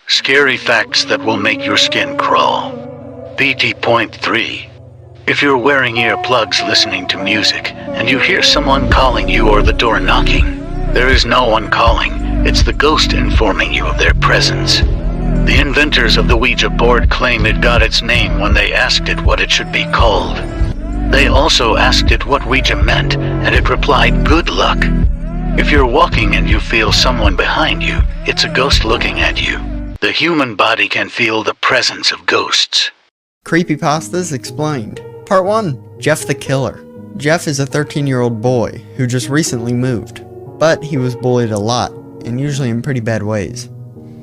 Scary facts that will make your skin crawl. BT.3. If you're wearing earplugs listening to music, and you hear someone calling you or the door knocking, there is no one calling. It's the ghost informing you of their presence. The inventors of the Ouija board claim it got its name when they asked it what it should be called. They also asked it what Ouija meant, and it replied, "Good luck." If you're walking and you feel someone behind you, it's a ghost looking at you. The human body can feel the presence of ghosts. Creepypastas Explained. Part 1. Jeff the Killer. Jeff is a 13-year-old boy who just recently moved, but he was bullied a lot, and usually in pretty bad ways.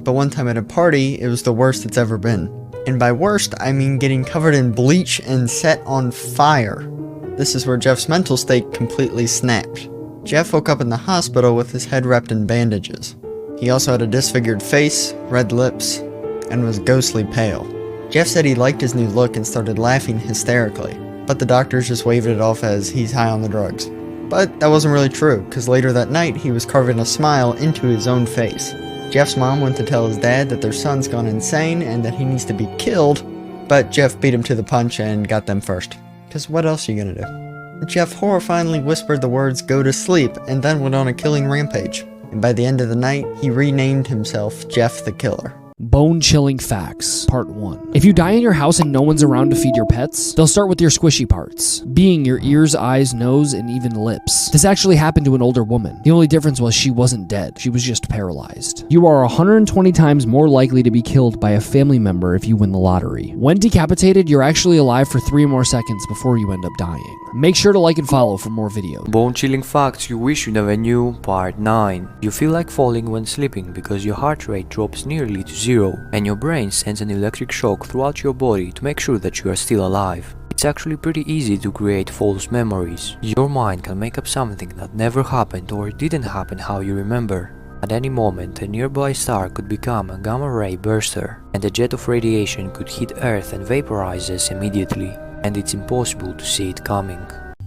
But one time at a party, it was the worst it's ever been. And by worst, I mean getting covered in bleach and set on fire. This is where Jeff's mental state completely snapped. Jeff woke up in the hospital with his head wrapped in bandages. He also had a disfigured face, red lips, and was ghostly pale. Jeff said he liked his new look and started laughing hysterically, but the doctors just waved it off as he's high on the drugs. But that wasn't really true, because later that night he was carving a smile into his own face. Jeff's mom went to tell his dad that their son's gone insane and that he needs to be killed, but Jeff beat him to the punch and got them first. Because what else are you gonna do? Jeff horrifyingly whispered the words "go to sleep" and then went on a killing rampage. And by the end of the night, he renamed himself Jeff the Killer. Bone-chilling facts, part 1. If you die in your house and no one's around to feed your pets, they'll start with your squishy parts, being your ears, eyes, nose, and even lips. This actually happened to an older woman. The only difference was she wasn't dead, she was just paralyzed. You are 120 times more likely to be killed by a family member if you win the lottery. When decapitated, you're actually alive for 3 more seconds before you end up dying. Make sure to like and follow for more videos. Bone-chilling facts you wish you never knew, part 9. You feel like falling when sleeping because your heart rate drops nearly to 0, and your brain sends an electric shock throughout your body to make sure that you are still alive. It's actually pretty easy to create false memories. Your mind can make up something that never happened or didn't happen how you remember. At any moment, a nearby star could become a gamma-ray burster, and a jet of radiation could hit Earth and vaporize us immediately, and it's impossible to see it coming.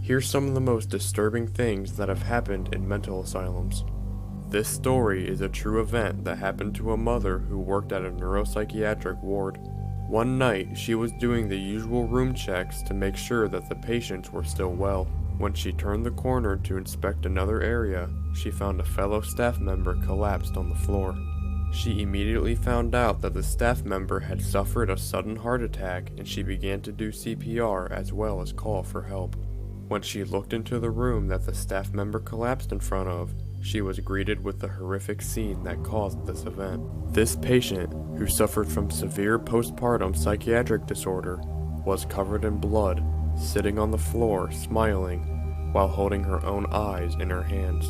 Here's some of the most disturbing things that have happened in mental asylums. This story is a true event that happened to a mother who worked at a neuropsychiatric ward. One night, she was doing the usual room checks to make sure that the patients were still well. When she turned the corner to inspect another area, she found a fellow staff member collapsed on the floor. She immediately found out that the staff member had suffered a sudden heart attack, and she began to do CPR as well as call for help. When she looked into the room that the staff member collapsed in front of, she was greeted with the horrific scene that caused this event. This patient, who suffered from severe postpartum psychiatric disorder, was covered in blood, sitting on the floor smiling, while holding her own eyes in her hands.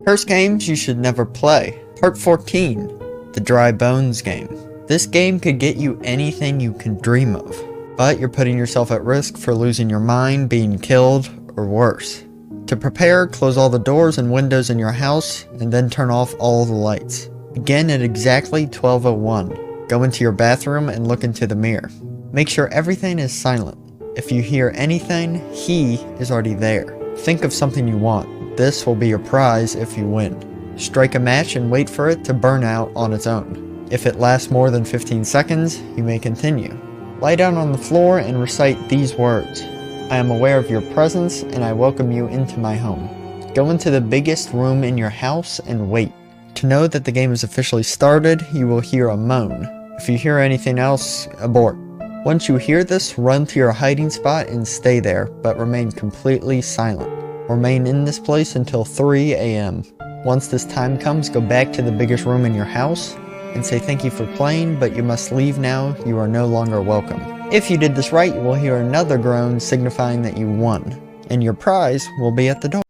Cursed games you should never play. Part 14. The Dry Bones game. This game could get you anything you can dream of, but you're putting yourself at risk for losing your mind, being killed, or worse. To prepare, close all the doors and windows in your house, and then turn off all the lights. Begin at exactly 12:01. Go into your bathroom and look into the mirror. Make sure everything is silent. If you hear anything, he is already there. Think of something you want. This will be your prize if you win. Strike a match and wait for it to burn out on its own. If it lasts more than 15 seconds, you may continue. Lie down on the floor and recite these words. I am aware of your presence and I welcome you into my home. Go into the biggest room in your house and wait. To know that the game is officially started, you will hear a moan. If you hear anything else, abort. Once you hear this, run to your hiding spot and stay there, but remain completely silent. Remain in this place until 3 a.m. Once this time comes, go back to the biggest room in your house and say thank you for playing, but you must leave now, you are no longer welcome. If you did this right, you will hear another groan signifying that you won, and your prize will be at the door.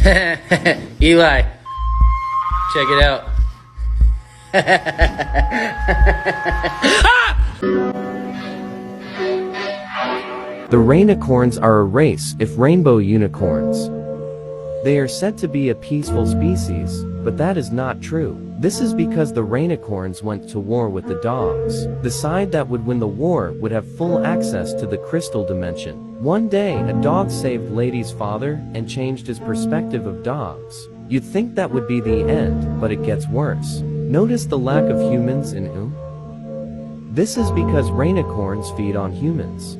Eli, check it out. The Rainicorns are a race of rainbow unicorns. They are said to be a peaceful species, but that is not true. This is because the Rainicorns went to war with the dogs. The side that would win the war would have full access to the crystal dimension. One day, a dog saved Lady's father and changed his perspective of dogs. You'd think that would be the end, but it gets worse. Notice the lack of humans in U? This is because Rainicorns feed on humans.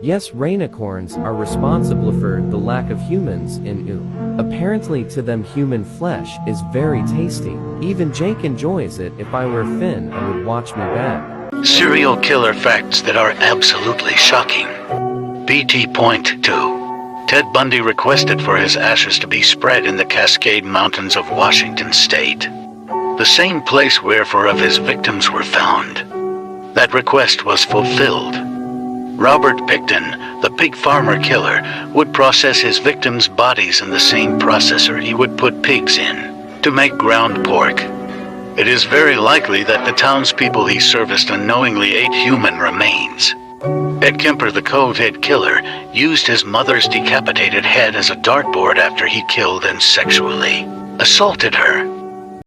Yes, Rainicorns are responsible for the lack of humans in U. Apparently to them human flesh is very tasty. Even Jake enjoys it. If I were Finn, I would watch me back. Serial killer facts that are absolutely shocking. BT.2. Ted Bundy requested for his ashes to be spread in the Cascade Mountains of Washington State, the same place where 4 of his victims were found. That request was fulfilled. Robert Pickton, the pig farmer killer, would process his victims' bodies in the same processor he would put pigs in to make ground pork. It is very likely that the townspeople he serviced unknowingly ate human remains. Ed Kemper, the cold-head killer, used his mother's decapitated head as a dartboard after he killed and sexually assaulted her.